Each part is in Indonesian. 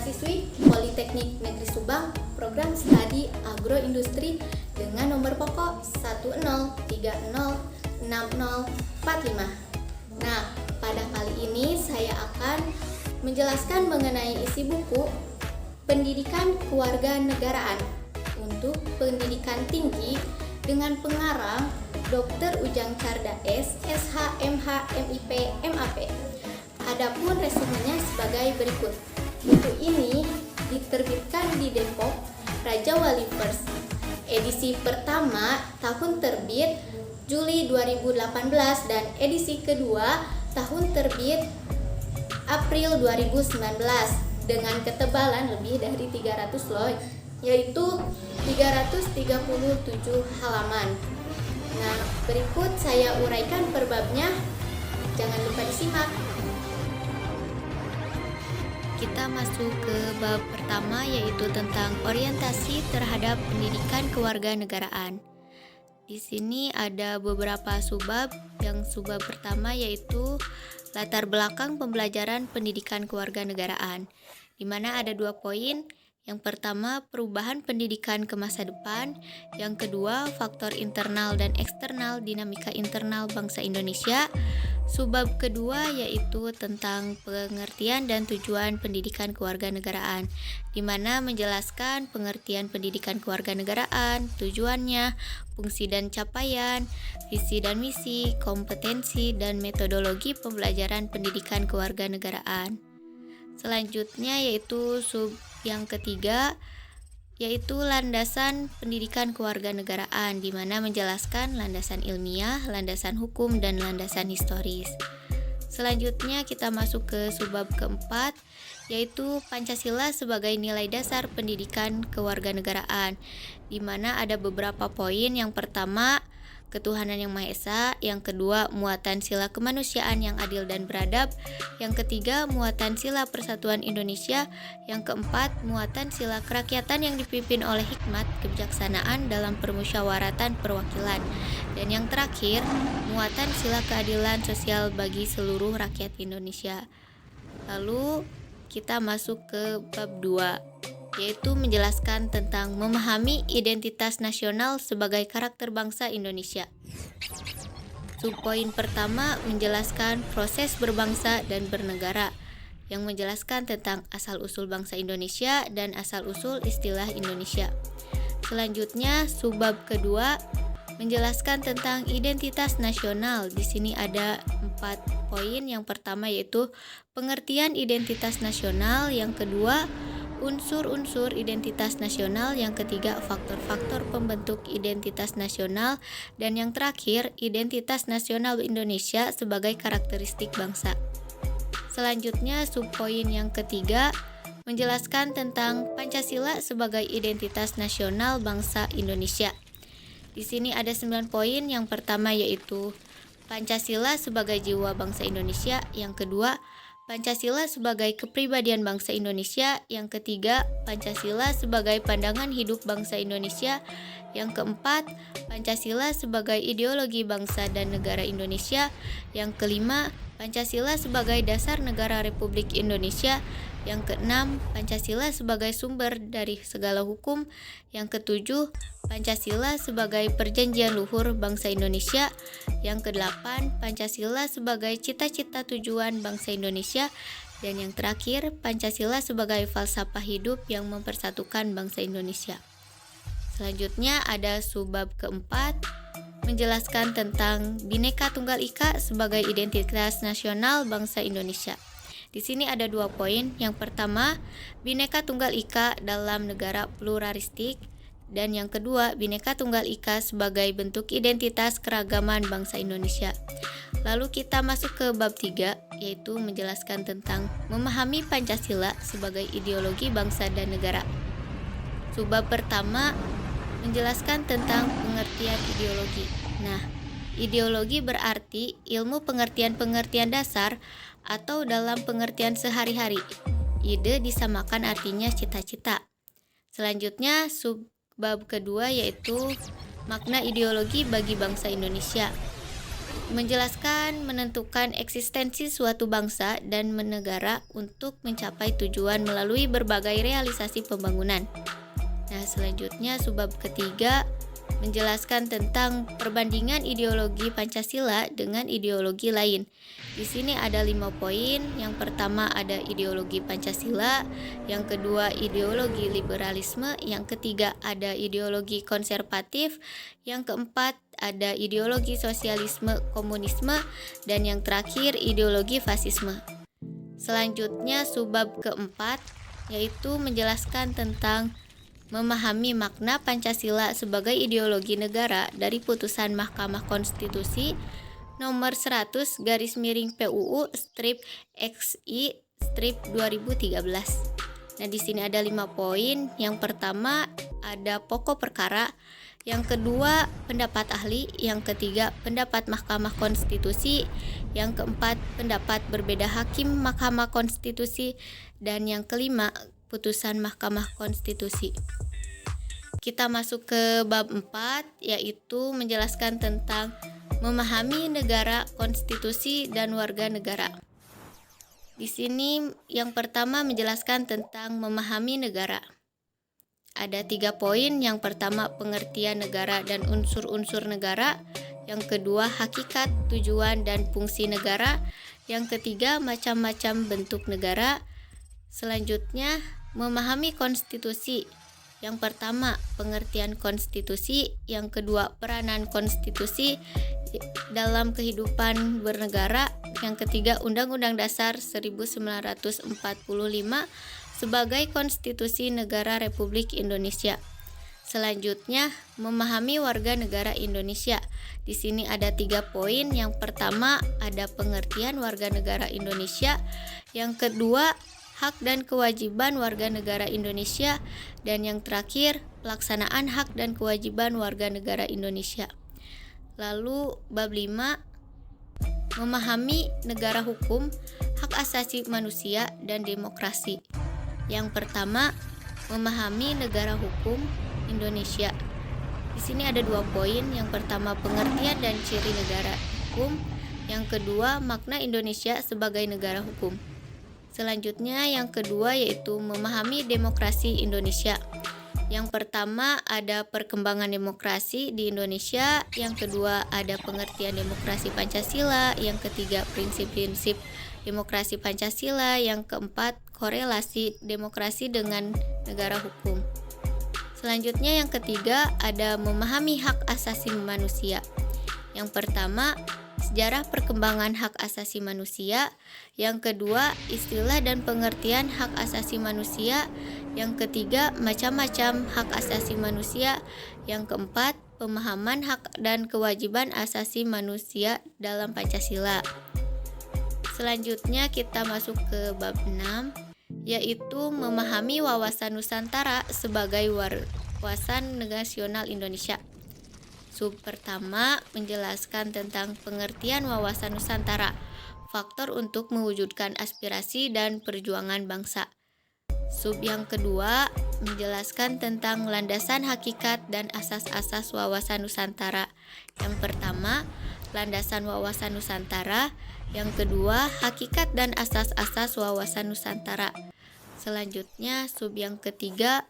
mahasiswi Politeknik Negeri Subang, program studi agroindustri dengan nomor pokok 10306045. Nah, pada kali ini saya akan menjelaskan mengenai isi buku Pendidikan Kewarganegaraan untuk Pendidikan Tinggi dengan pengarang Dr. Ujang Carda S, SH, MH, MIP, MAP. Adapun resumenya sebagai berikut. Buku ini diterbitkan di Depok Raja Wali First. Edisi pertama tahun terbit Juli 2018 dan edisi kedua tahun terbit April 2019 dengan ketebalan lebih dari 300 loh, yaitu 337 halaman. Nah, berikut saya uraikan per babnya. Jangan lupa disimak. Kita masuk ke bab pertama, yaitu tentang orientasi terhadap pendidikan kewarganegaraan. Di sini ada beberapa subbab. Yang subbab pertama yaitu latar belakang pembelajaran pendidikan kewarganegaraan, di mana ada 2 poin. Yang pertama, perubahan pendidikan ke masa depan. Yang kedua, faktor internal dan eksternal dinamika internal bangsa Indonesia. Subbab kedua yaitu tentang pengertian dan tujuan pendidikan kewarganegaraan, di mana menjelaskan pengertian pendidikan kewarganegaraan, tujuannya, fungsi dan capaian, visi dan misi, kompetensi dan metodologi pembelajaran pendidikan kewarganegaraan. Selanjutnya yaitu sub yang ketiga yaitu landasan pendidikan kewarganegaraan, di mana menjelaskan landasan ilmiah, landasan hukum, dan landasan historis. Selanjutnya kita masuk ke subbab keempat, yaitu Pancasila sebagai nilai dasar pendidikan kewarganegaraan, di mana ada beberapa poin. Yang pertama, ketuhanan yang Maha Esa. Yang kedua, muatan sila kemanusiaan yang adil dan beradab. Yang ketiga, muatan sila persatuan Indonesia. Yang keempat, muatan sila kerakyatan yang dipimpin oleh hikmat kebijaksanaan dalam permusyawaratan perwakilan. Dan yang terakhir, muatan sila keadilan sosial bagi seluruh rakyat Indonesia. Lalu kita masuk ke bab 2, yaitu menjelaskan tentang memahami identitas nasional sebagai karakter bangsa Indonesia. Subpoin pertama menjelaskan proses berbangsa dan bernegara, yang menjelaskan tentang asal-usul bangsa Indonesia dan asal-usul istilah Indonesia. Selanjutnya, subbab kedua menjelaskan tentang identitas nasional. Di sini ada 4 poin. Yang pertama yaitu pengertian identitas nasional, yang kedua unsur-unsur identitas nasional, yang ketiga faktor-faktor pembentuk identitas nasional, dan yang terakhir identitas nasional Indonesia sebagai karakteristik bangsa. Selanjutnya subpoin yang ketiga menjelaskan tentang Pancasila sebagai identitas nasional bangsa Indonesia. Di sini ada 9 poin. Yang pertama yaitu Pancasila sebagai jiwa bangsa Indonesia, yang kedua Pancasila sebagai kepribadian bangsa Indonesia, yang ketiga Pancasila sebagai pandangan hidup bangsa Indonesia, yang keempat Pancasila sebagai ideologi bangsa dan negara Indonesia, yang kelima Pancasila sebagai dasar negara Republik Indonesia, yang keenam Pancasila sebagai sumber dari segala hukum, yang ketujuh Pancasila sebagai perjanjian luhur bangsa Indonesia, yang kedelapan Pancasila sebagai cita-cita tujuan bangsa Indonesia, dan yang terakhir Pancasila sebagai falsafah hidup yang mempersatukan bangsa Indonesia. Selanjutnya ada subbab keempat menjelaskan tentang Bhinneka Tunggal Ika sebagai identitas nasional bangsa Indonesia. Di sini ada 2 poin. Yang pertama, Bhinneka Tunggal Ika dalam negara pluralistik, dan yang kedua, Bhinneka Tunggal Ika sebagai bentuk identitas keragaman bangsa Indonesia. Lalu kita masuk ke bab 3, yaitu menjelaskan tentang memahami Pancasila sebagai ideologi bangsa dan negara. Subbab pertama menjelaskan tentang pengertian ideologi. Nah, ideologi berarti ilmu pengertian-pengertian dasar atau dalam pengertian sehari-hari. Ide disamakan artinya cita-cita. Selanjutnya subbab kedua yaitu makna ideologi bagi bangsa Indonesia. menjelaskan menentukan eksistensi suatu bangsa dan negara untuk mencapai tujuan melalui berbagai realisasi pembangunan. Nah, selanjutnya subbab ketiga menjelaskan tentang perbandingan ideologi Pancasila dengan ideologi lain. Di sini ada 5 poin. Yang pertama ada ideologi Pancasila, yang kedua ideologi liberalisme, yang ketiga ada ideologi konservatif, yang keempat ada ideologi sosialisme komunisme, dan yang terakhir ideologi fasisme. Selanjutnya subbab keempat yaitu menjelaskan tentang memahami makna Pancasila sebagai ideologi negara dari putusan Mahkamah Konstitusi nomor 100 PUU strip XI strip 2013. Nah, di sini ada 5 poin. Yang pertama ada pokok perkara, yang kedua pendapat ahli, yang ketiga pendapat Mahkamah Konstitusi, yang keempat pendapat berbeda hakim Mahkamah Konstitusi, dan yang kelima putusan Mahkamah Konstitusi. Kita masuk ke bab 4, yaitu menjelaskan tentang memahami negara, konstitusi, dan warga negara. Di sini yang pertama menjelaskan tentang memahami negara. Ada 3 poin. Yang pertama pengertian negara dan unsur-unsur negara, yang kedua hakikat, tujuan, dan fungsi negara, yang ketiga macam-macam bentuk negara. Selanjutnya memahami konstitusi. Yang pertama pengertian konstitusi, yang kedua peranan konstitusi dalam kehidupan bernegara, yang ketiga Undang-Undang Dasar 1945 sebagai konstitusi negara Republik Indonesia. Selanjutnya memahami warga negara Indonesia. Di sini ada 3 poin. Yang pertama ada pengertian warga negara Indonesia, yang kedua hak dan kewajiban warga negara Indonesia, dan yang terakhir pelaksanaan hak dan kewajiban warga negara Indonesia. Lalu bab 5 memahami negara hukum, hak asasi manusia, dan demokrasi. Yang pertama memahami negara hukum Indonesia. Di sini ada 2 poin. Yang pertama pengertian dan ciri negara hukum, yang kedua makna Indonesia sebagai negara hukum. Selanjutnya yang kedua yaitu memahami demokrasi Indonesia. Yang pertama ada perkembangan demokrasi di Indonesia, yang kedua ada pengertian demokrasi Pancasila, yang ketiga prinsip-prinsip demokrasi Pancasila, yang keempat korelasi demokrasi dengan negara hukum. Selanjutnya yang ketiga ada memahami hak asasi manusia. Yang pertama sejarah perkembangan hak asasi manusia, yang kedua istilah dan pengertian hak asasi manusia, yang ketiga macam-macam hak asasi manusia, yang keempat pemahaman hak dan kewajiban asasi manusia dalam Pancasila. Selanjutnya kita masuk ke bab 6, yaitu memahami wawasan Nusantara sebagai wawasan nasional Indonesia. Sub pertama menjelaskan tentang pengertian wawasan Nusantara, faktor untuk mewujudkan aspirasi dan perjuangan bangsa. Sub yang kedua menjelaskan tentang landasan hakikat dan asas-asas wawasan Nusantara. Yang pertama, landasan wawasan Nusantara, yang kedua, hakikat dan asas-asas wawasan Nusantara. Selanjutnya, sub yang ketiga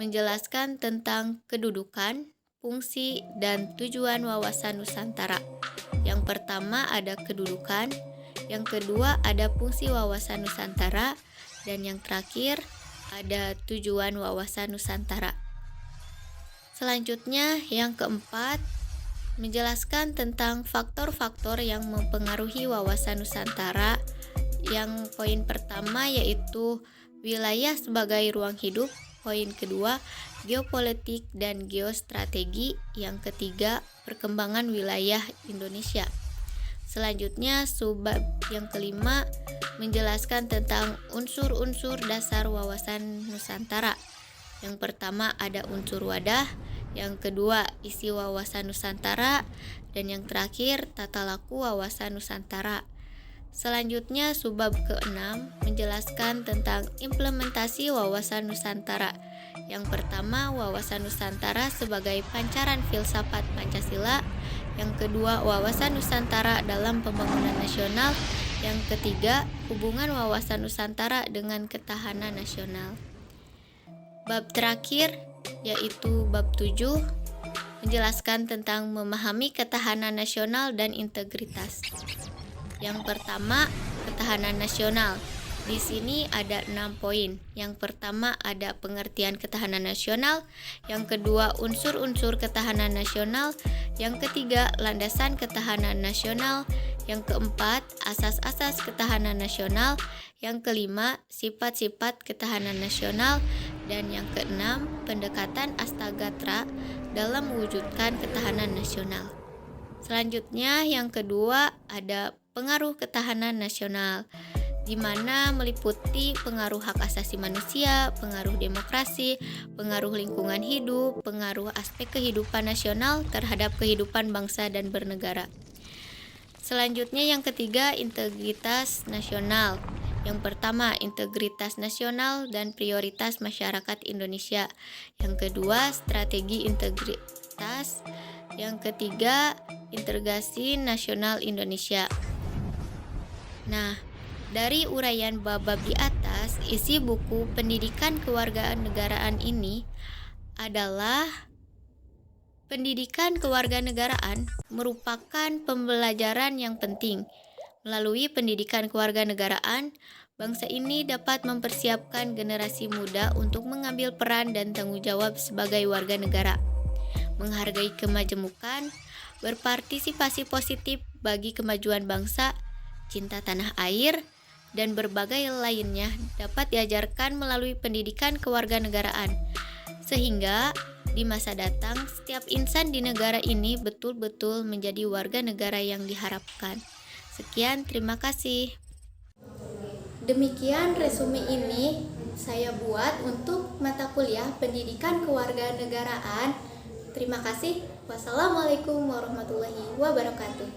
menjelaskan tentang kedudukan, fungsi, dan tujuan wawasan Nusantara. Yang pertama ada kedudukan, yang kedua ada fungsi wawasan Nusantara, dan yang terakhir ada tujuan wawasan Nusantara. Selanjutnya yang keempat menjelaskan tentang faktor-faktor yang mempengaruhi wawasan Nusantara. Yang poin pertama yaitu wilayah sebagai ruang hidup, poin kedua geopolitik dan geostrategi, yang ketiga perkembangan wilayah Indonesia. Selanjutnya subbab yang kelima menjelaskan tentang unsur-unsur dasar wawasan Nusantara. Yang pertama ada unsur wadah, yang kedua isi wawasan Nusantara, dan yang terakhir tata laku wawasan Nusantara. Selanjutnya subbab ke-6 menjelaskan tentang implementasi wawasan Nusantara. Yang pertama wawasan Nusantara sebagai pancaran filsafat Pancasila, Yang kedua, wawasan Nusantara dalam pembangunan nasional. Yang ketiga, hubungan wawasan Nusantara dengan ketahanan nasional. Bab terakhir yaitu bab 7 menjelaskan tentang memahami ketahanan nasional dan integritas. Yang pertama, ketahanan nasional. Di sini ada 6 poin. Yang pertama ada pengertian ketahanan nasional, yang kedua unsur-unsur ketahanan nasional, yang ketiga landasan ketahanan nasional, yang keempat asas-asas ketahanan nasional, yang kelima sifat-sifat ketahanan nasional, dan yang keenam pendekatan Astagatra dalam mewujudkan ketahanan nasional. Selanjutnya yang kedua ada pengaruh ketahanan nasional, di mana meliputi pengaruh hak asasi manusia, pengaruh demokrasi, pengaruh lingkungan hidup, pengaruh aspek kehidupan nasional terhadap kehidupan bangsa dan bernegara. Selanjutnya yang ketiga, integritas nasional. Yang pertama, integritas nasional dan prioritas masyarakat Indonesia. Yang kedua, strategi integritas. Yang ketiga, integrasi nasional Indonesia. Nah, dari uraian bab-bab di atas, isi buku Pendidikan Kewarganegaraan ini adalah pendidikan kewarganegaraan merupakan pembelajaran yang penting. Melalui pendidikan kewarganegaraan, bangsa ini dapat mempersiapkan generasi muda untuk mengambil peran dan tanggung jawab sebagai warga negara, menghargai kemajemukan, berpartisipasi positif bagi kemajuan bangsa, cinta tanah air, dan berbagai lainnya dapat diajarkan melalui pendidikan kewarganegaraan, sehingga di masa datang setiap insan di negara ini betul-betul menjadi warga negara yang diharapkan. Sekian, terima kasih. Demikian resume ini saya buat untuk mata kuliah Pendidikan Kewarganegaraan. Terima kasih. Wassalamualaikum warahmatullahi wabarakatuh.